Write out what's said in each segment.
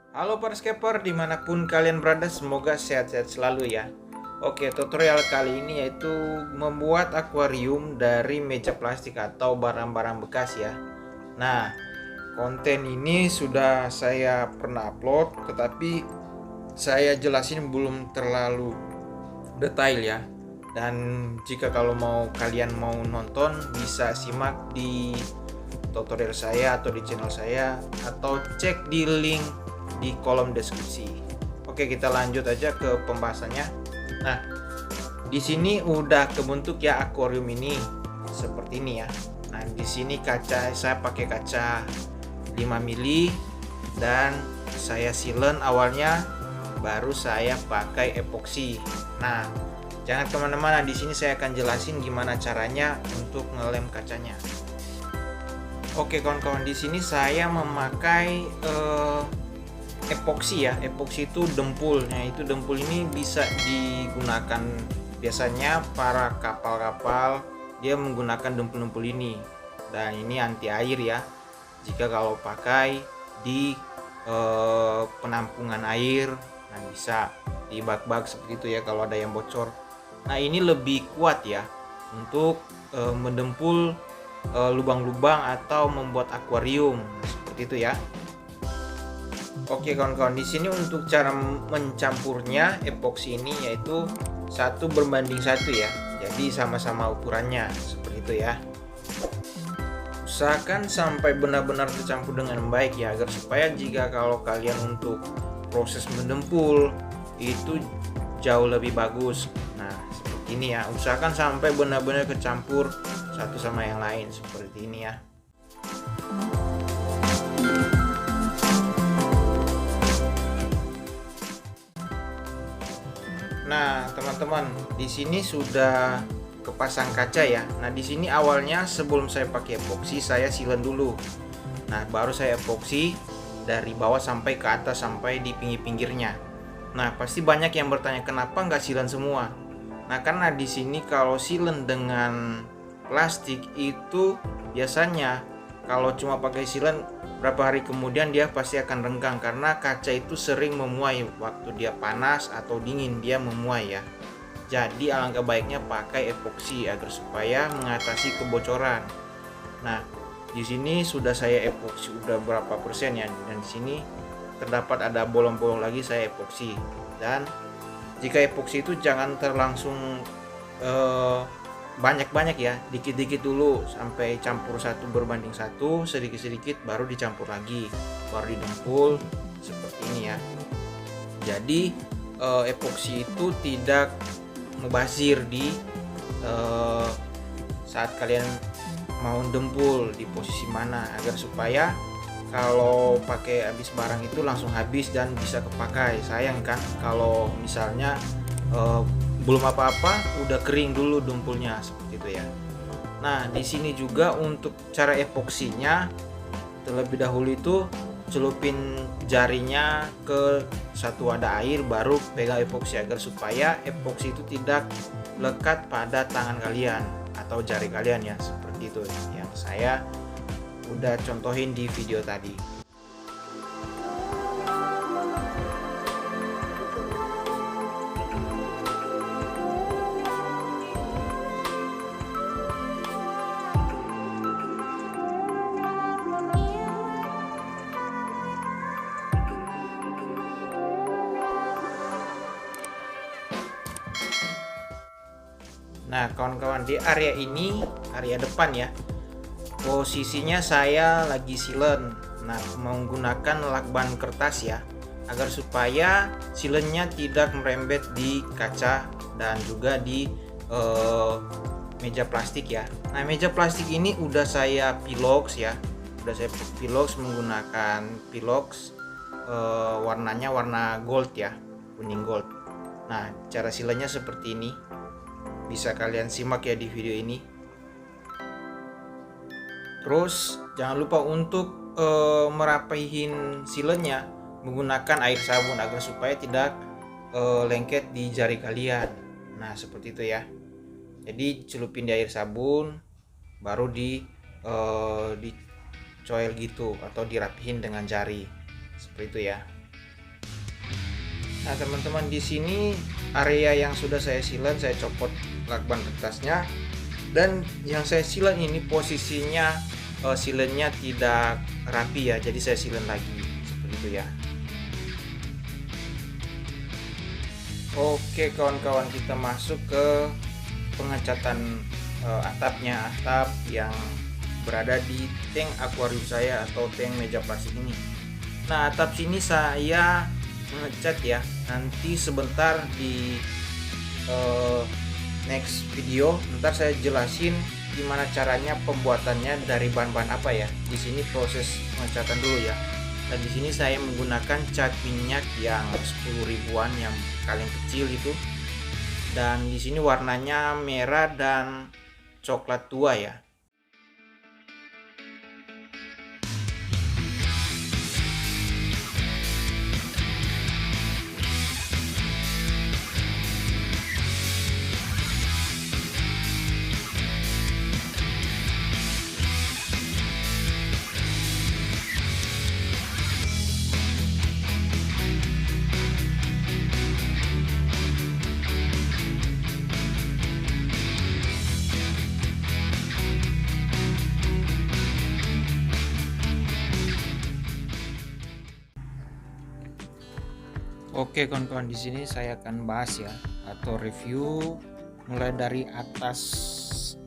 Halo para skipper dimanapun kalian berada, semoga sehat-sehat selalu ya. Oke, tutorial kali ini yaitu membuat akuarium dari meja plastik atau barang-barang bekas ya. Nah, konten ini sudah saya pernah upload, tetapi saya jelasin belum terlalu detail ya. Dan jika kalau kalian mau nonton, bisa simak di tutorial saya atau di channel saya, atau cek di link di kolom deskripsi. Oke, kita lanjut aja ke pembahasannya. Nah, di sini udah kebentuk ya akuarium ini seperti ini ya. Nah, di sini kaca saya pakai kaca 5 mili dan saya silen awalnya, baru saya pakai epoksi. Nah, jangan kemana-mana, di sini saya akan jelasin gimana caranya untuk ngelem kacanya. Oke kawan-kawan, di sini saya memakai epoksi ya. Epoksi itu dempul. Nah, itu dempul ini bisa digunakan biasanya para kapal-kapal, dia menggunakan dempul-dempul ini. Dan ini anti air ya. Jika kalau pakai di penampungan air, nah bisa di bak-bak seperti itu ya kalau ada yang bocor. Nah, ini lebih kuat ya untuk mendempul lubang-lubang atau membuat akuarium. Nah, seperti itu ya. Oke kawan-kawan, di sini untuk cara mencampurnya epoksi ini yaitu 1:1 ya. Jadi sama-sama ukurannya seperti itu ya. Usahakan sampai benar-benar tercampur dengan baik ya, agar supaya jika kalau kalian untuk proses mendempul itu jauh lebih bagus. Nah, seperti ini ya. Usahakan sampai benar-benar kecampur satu sama yang lain seperti ini ya. Nah, teman-teman, di sini sudah kepasang kaca ya. Nah, di sini awalnya sebelum saya pakai epoksi, saya silen dulu. Nah, baru saya epoksi dari bawah sampai ke atas, sampai di pinggir-pinggirnya. Nah, pasti banyak yang bertanya kenapa nggak silen semua. Nah, karena di sini kalau silen dengan plastik itu biasanya kalau cuma pakai silen, berapa hari kemudian dia pasti akan renggang karena kaca itu sering memuai waktu dia panas atau dingin, dia memuai ya. Jadi alangkah baiknya pakai epoksi agar supaya mengatasi kebocoran. Nah, di sini sudah saya epoksi udah berapa persen ya, dan di sini terdapat ada bolong-bolong lagi saya epoksi. Dan jika epoksi itu jangan terlangsung banyak-banyak ya, dikit-dikit dulu sampai campur 1:1, sedikit-sedikit baru dicampur lagi, baru didempul seperti ini ya. Jadi epoksi itu tidak mubazir di saat kalian mau dempul di posisi mana, agar supaya kalau pakai habis barang itu langsung habis dan bisa kepakai. Sayang kan kalau misalnya belum apa-apa udah kering dulu dempulnya seperti itu ya. Nah, di sini juga untuk cara epoksinya, terlebih dahulu itu celupin jarinya ke satu wadah air, baru pegang epoksi agar supaya epoksi itu tidak lekat pada tangan kalian atau jari kalian ya, seperti itu yang saya udah contohin di video tadi. Nah kawan-kawan, di area ini, area depan ya, posisinya saya lagi silen. Nah, menggunakan lakban kertas ya, agar supaya silennya tidak merembet di kaca dan juga di meja plastik ya. Nah, meja plastik ini udah saya pilox ya, udah saya pilox menggunakan pilox warnanya warna gold ya, kuning gold. Nah, cara silennya seperti ini, bisa kalian simak ya di video ini. Terus jangan lupa untuk merapihin silennya menggunakan air sabun agar supaya tidak lengket di jari kalian. Nah, seperti itu ya. Jadi celupin di air sabun, baru dicoel gitu atau dirapihin dengan jari. Seperti itu ya. Nah teman-teman, di sini area yang sudah saya silen, saya copot lakban kertasnya, dan yang saya silen ini posisinya silennya tidak rapi ya, jadi saya silen lagi seperti itu ya. Oke kawan-kawan, kita masuk ke pengecatan atap yang berada di tank akuarium saya atau tank meja plastik ini. Nah atap sini saya ngecat ya, nanti sebentar di next video ntar saya jelasin gimana caranya pembuatannya dari bahan-bahan apa ya. Di sini proses pengecatan dulu ya. Dan di sini saya menggunakan cat minyak yang 10 ribuan yang paling kecil itu. Dan di sini warnanya merah dan coklat tua ya. Oke kawan-kawan, di sini saya akan bahas ya atau review mulai dari atas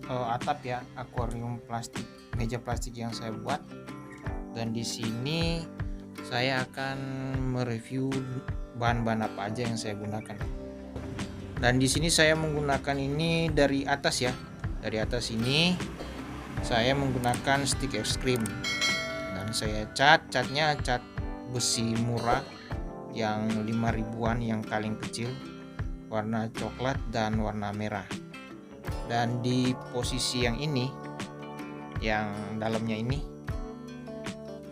atap ya, akuarium plastik, meja plastik yang saya buat. Dan di sini saya akan mereview bahan-bahan apa aja yang saya gunakan. Dan di sini saya menggunakan ini dari atas ya. Dari atas ini saya menggunakan stick es krim. Dan saya catnya cat besi murah yang 5 ribuan yang paling kecil, warna coklat dan warna merah. Dan di posisi yang ini, yang dalamnya ini,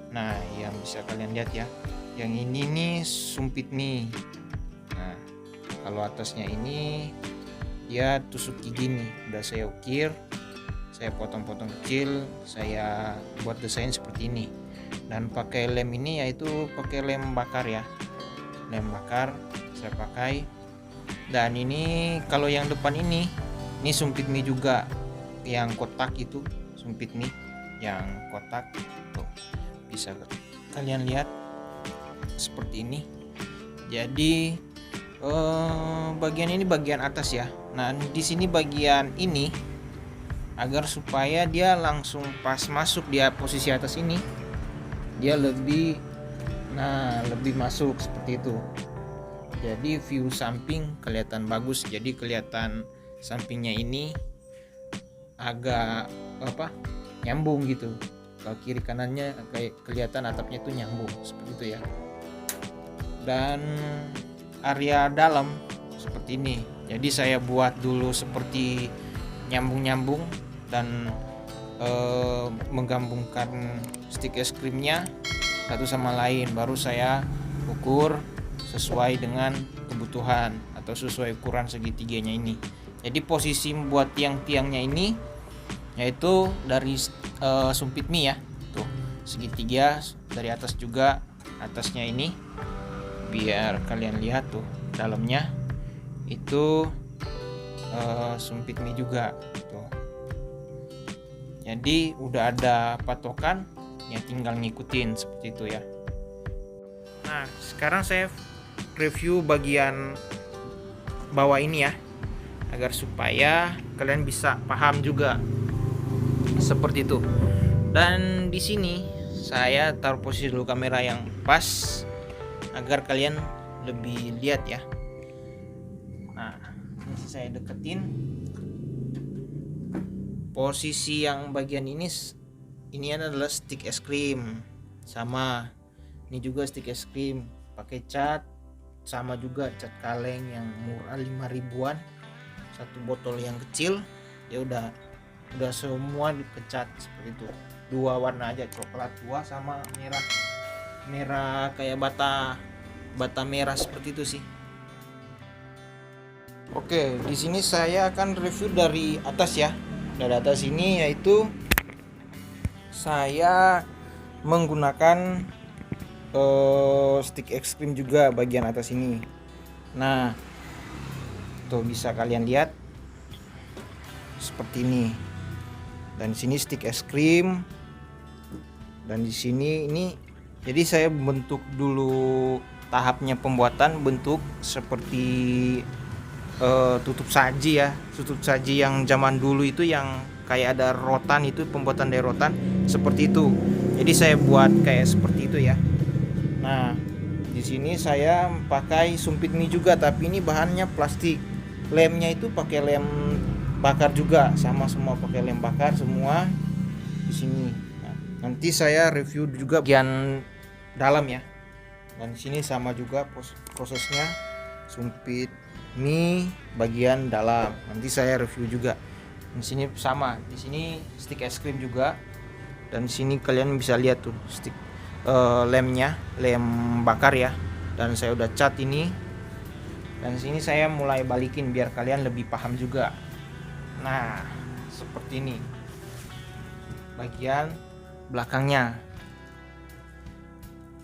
nah yang bisa kalian lihat ya, yang ini nih sumpit nih. Nah kalau atasnya ini dia tusuk gigi nih, udah saya ukir, saya potong-potong kecil, saya buat desain seperti ini. Dan pakai lem ini yaitu pakai lem bakar ya, lem bakar saya pakai. Dan ini kalau yang depan ini sumpit mie juga, yang kotak itu sumpit mie yang kotak tuh, bisa kalian lihat seperti ini. Jadi bagian ini bagian atas ya. Nah di sini bagian ini agar supaya dia langsung pas masuk dia posisi atas ini, dia lebih masuk seperti itu. Jadi view samping kelihatan bagus. Jadi kelihatan sampingnya ini agak nyambung gitu. Kalau kiri kanannya kayak kelihatan atapnya itu nyambung seperti itu ya. Dan area dalam seperti ini. Jadi saya buat dulu seperti nyambung-nyambung dan menggabungkan stick es krimnya satu sama lain, baru saya ukur sesuai dengan kebutuhan atau sesuai ukuran segitiganya ini. Jadi posisi membuat tiang-tiangnya ini yaitu dari sumpit mie ya, tuh segitiga dari atas juga, atasnya ini biar kalian lihat tuh dalamnya itu sumpit mie juga tuh. Jadi udah ada patokan ya, tinggal ngikutin seperti itu ya. Nah sekarang saya review bagian bawah ini ya, agar supaya kalian bisa paham juga seperti itu. Dan di sini saya taruh posisi dulu kamera yang pas agar kalian lebih lihat ya. Nah ini saya deketin posisi yang bagian ini adalah stick es krim, sama ini juga stick es krim pakai cat, sama juga cat kaleng yang murah 5 ribuan, satu botol yang kecil ya. Udah semua dipecat seperti itu, dua warna aja, coklat tua sama merah kayak bata merah seperti itu sih. Oke, di sini saya akan review dari atas ya. Dari atas ini yaitu saya menggunakan stick es krim juga bagian atas ini. Nah, tuh bisa kalian lihat seperti ini. Dan di sini stik es krim. Dan di sini ini, jadi saya bentuk dulu tahapnya pembuatan bentuk seperti tutup saji ya, tutup saji yang zaman dulu itu yang kayak ada rotan, itu pembuatan dari rotan seperti itu. Jadi saya buat kayak seperti itu ya. Nah, di sini saya pakai sumpit mie juga, tapi ini bahannya plastik. Lemnya itu pakai lem bakar juga, sama semua pakai lem bakar semua di sini. Nah, nanti saya review juga bagian dalam ya. Dan di sini sama juga prosesnya, sumpit mie bagian dalam. Nanti saya review juga. Di sini sama, di sini stik es krim juga. Dan di sini kalian bisa lihat tuh stik lemnya, lem bakar ya. Dan saya udah cat ini. Dan di sini saya mulai balikin biar kalian lebih paham juga. Nah, seperti ini bagian belakangnya.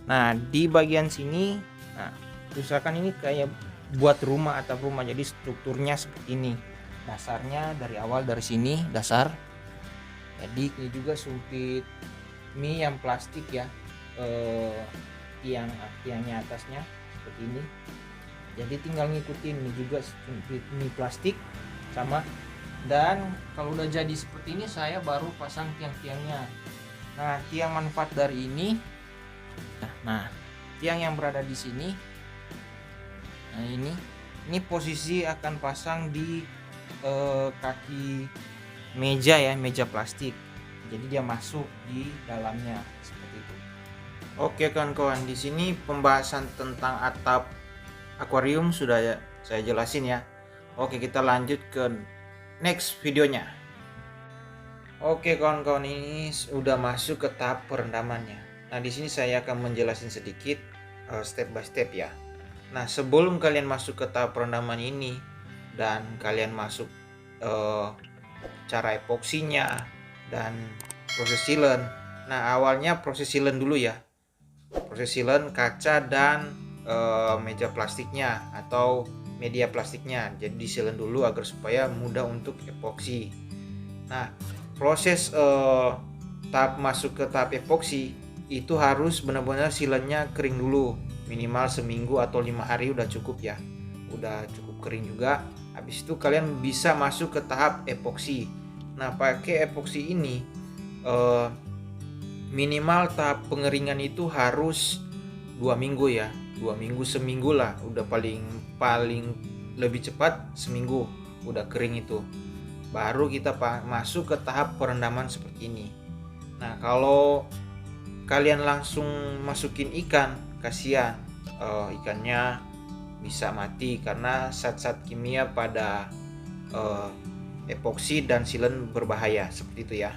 Nah, di bagian sini, nah, misalkan ini kayak buat rumah atap rumah, jadi strukturnya seperti ini. Dasarnya dari awal dari sini dasar. Jadi ini juga sumpit mie yang plastik ya, tiangnya atasnya seperti ini. Jadi tinggal ngikutin, ini juga sumpit mie plastik sama. Dan kalau udah jadi seperti ini, saya baru pasang tiang-tiangnya. Nah, tiang manfaat dari ini, nah tiang yang berada di sini, nah ini posisi akan pasang di kaki meja ya, meja plastik. Jadi dia masuk di dalamnya seperti itu. Oke kawan-kawan, di sini pembahasan tentang atap akuarium sudah ya saya jelasin ya. Oke, kita lanjut ke next videonya. Oke kawan-kawan, ini sudah masuk ke tahap perendamannya. Nah, di sini saya akan menjelaskan sedikit step by step ya. Nah, sebelum kalian masuk ke tahap perendaman ini dan kalian masuk cara epoksinya dan proses sealant. Nah, awalnya proses sealant dulu ya. Proses sealant kaca dan meja plastiknya atau media plastiknya. Jadi di sealant dulu agar supaya mudah untuk epoksi. Nah, proses tahap masuk ke tahap epoksi itu harus benar-benar sealantnya kering dulu, minimal seminggu atau 5 hari udah cukup ya. Udah cukup kering juga. Habis itu kalian bisa masuk ke tahap epoksi. Nah, pakai epoksi ini minimal tahap pengeringan itu harus 2 minggu ya. 2 minggu, seminggu lah, udah paling lebih cepat seminggu udah kering itu. Baru kita masuk ke tahap perendaman seperti ini. Nah, kalau kalian langsung masukin ikan, kasihan ikannya bisa mati karena zat-zat kimia pada epoksi dan sealant berbahaya seperti itu ya.